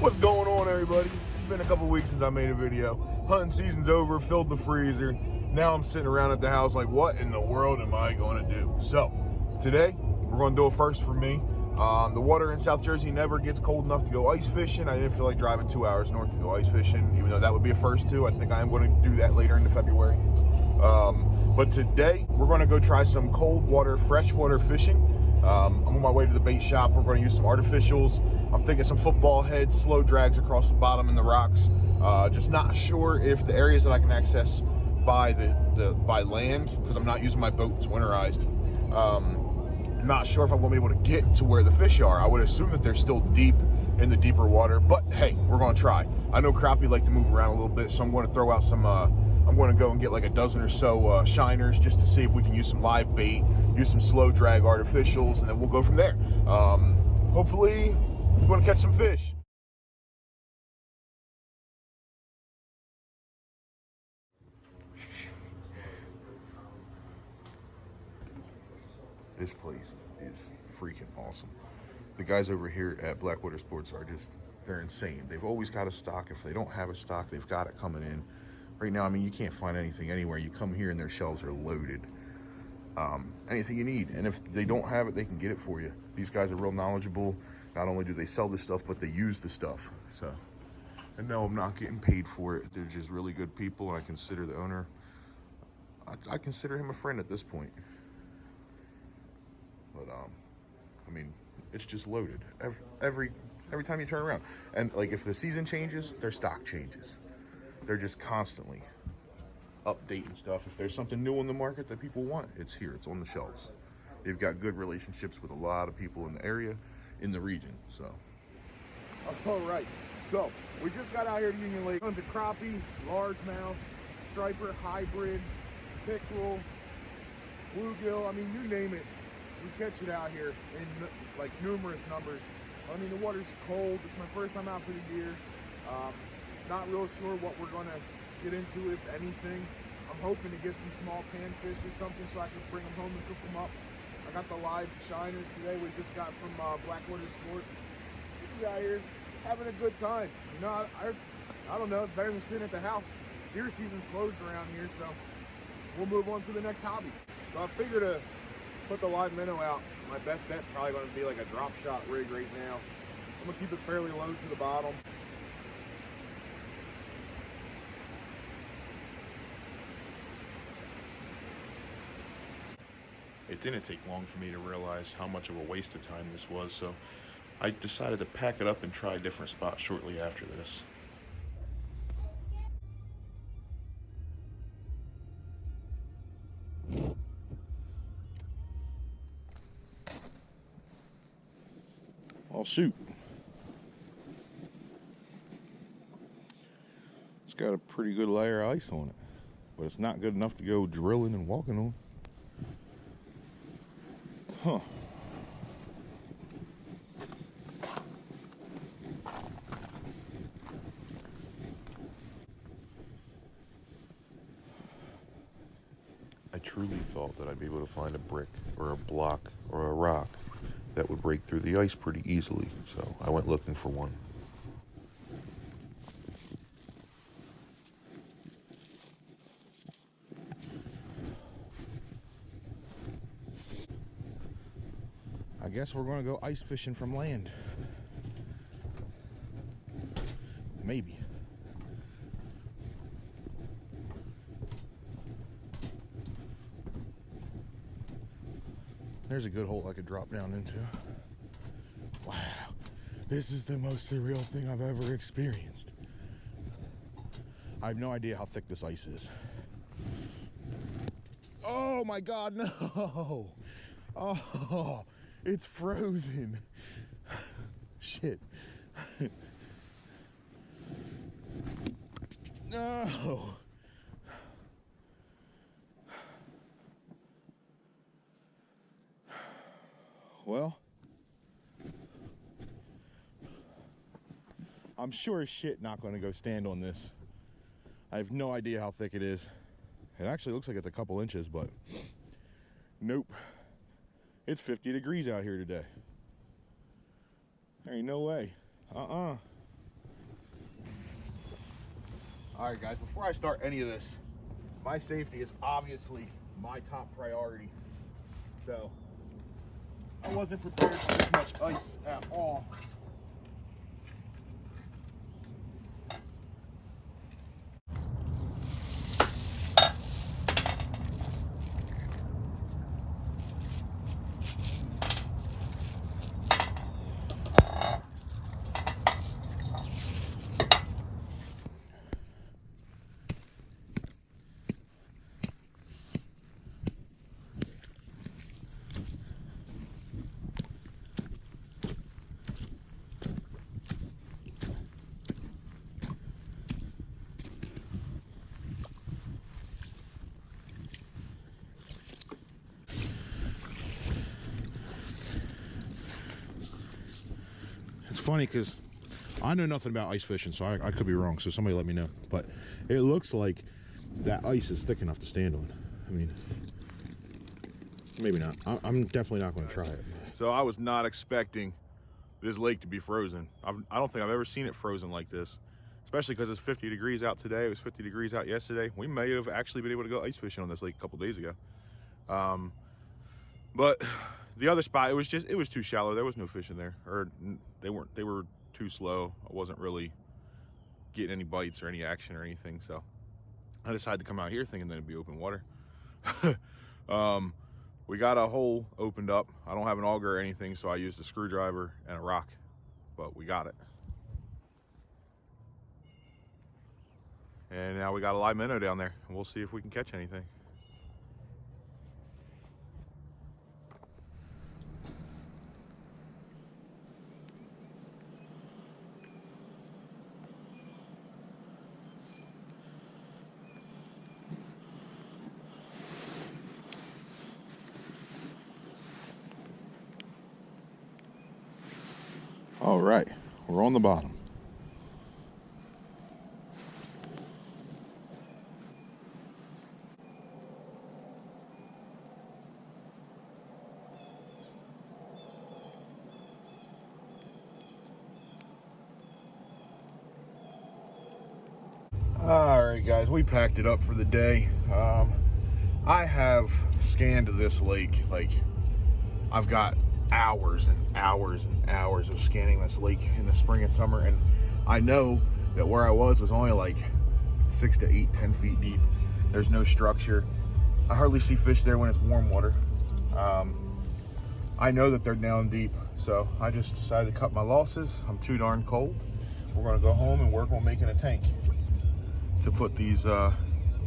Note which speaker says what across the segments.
Speaker 1: What's going on, everybody? It's been a couple weeks since I made a video. Hunting season's over, filled the freezer. Now I'm sitting around at the house like, what in the world am I going to do? So today we're going to do a first for me. The water in South Jersey never gets cold enough to go ice fishing. I didn't feel like driving 2 hours north to go ice fishing, even though that would be a first too. I think I am going to do that later into February. But today we're going to go try some cold water, freshwater fishing. I'm on my way to the bait shop. We're going to use some artificials. I'm thinking some football heads, slow drags across the bottom in the rocks. Just not sure if the areas that I can access by by land, because I'm not using my boat, it's winterized. Not sure if I'm going to be able to get to where the fish are. I would assume that they're still deep in the deeper water, but hey, we're going to try. I know crappie like to move around a little bit, so I'm going to throw out some, I'm going to go and get like a dozen or so shiners just to see if we can use some live bait, use some slow drag artificials, and then we'll go from there. Hopefully, we're going to catch some fish. This place is freaking awesome. The guys over here at Blackwater Sports are just, they're insane. They've always got a stock. If they don't have a stock, they've got it coming in. Right now, I mean, you can't find anything anywhere. You come here and their shelves are loaded. Anything you need. And if they don't have it, they can get it for you. These guys are real knowledgeable. Not only do they sell this stuff, but they use the stuff. So, and no, I'm not getting paid for it. They're just really good people. And I consider the owner, I consider him a friend at this point. But, I mean, it's just loaded every time you turn around. And like, if the season changes, their stock changes. They're just constantly updating stuff. If there's something new on the market that people want, it's here, it's on the shelves. They've got good relationships with a lot of people in the area, in the region, so. All right, so we just got out here to Union Lake. Tons of crappie, largemouth, striper, hybrid, pickerel, bluegill, I mean, you name it. We catch it out here in like numerous numbers. I mean, the water's cold. It's my first time out for the year. Not real sure what we're gonna get into, if anything. I'm hoping to get some small panfish or something so I can bring them home and cook them up. I got the live shiners today we just got from Blackwater Sports. We're just out here having a good time. You know, I don't know, it's better than sitting at the house. Deer season's closed around here, so we'll move on to the next hobby. So I figured to put the live minnow out. My best bet's probably gonna be like a drop shot rig right now. I'm gonna keep it fairly low to the bottom. It didn't take long for me to realize how much of a waste of time this was, so I decided to pack it up and try a different spot shortly after this. I'll shoot. It's got a pretty good layer of ice on it, but it's not good enough to go drilling and walking on. Huh. I truly thought that I'd be able to find a brick or a block or a rock that would break through the ice pretty easily, so I went looking for one. I guess we're going to go ice fishing from land. Maybe. There's a good hole I could drop down into. Wow, this is the most surreal thing I've ever experienced. I have no idea how thick this ice is. Oh my God, no! Oh, it's frozen. Shit. No. Well, I'm sure as shit not going to go stand on this. I have no idea how thick it is. It actually looks like it's a couple inches, but nope. It's 50 degrees out here today. There ain't no way. All right, guys, before I start any of this, my safety is obviously my top priority. So I wasn't prepared for this much ice at all. It's funny because I know nothing about ice fishing, so I could be wrong, so somebody let me know. But it looks like that ice is thick enough to stand on. I mean, maybe not. I'm definitely not going to try it. So I was not expecting this lake to be frozen. I don't think I've ever seen it frozen like this, especially because it's 50 degrees out today. It was 50 degrees out yesterday. We may have actually been able to go ice fishing on this lake a couple days ago. But the other spot, it was too shallow. There was no fish in there, or they were too slow. I wasn't really getting any bites or any action or anything. So I decided to come out here thinking that it'd be open water. We got a hole opened up. I don't have an auger or anything, so I used a screwdriver and a rock, but we got it. And now we got a live minnow down there, and we'll see if we can catch anything. All right, we're on the bottom. All right, guys, we packed it up for the day. I have scanned this lake. Like, I've got hours and hours and hours of scanning this lake in the spring and summer, and I know that where I was only like 6 to 8, 10 feet deep. There's no structure. I hardly see fish there when it's warm water. I know that they're down deep, so I just decided to cut my losses. I'm too darn cold. We're gonna go home and work on making a tank to put these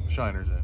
Speaker 1: shiners in.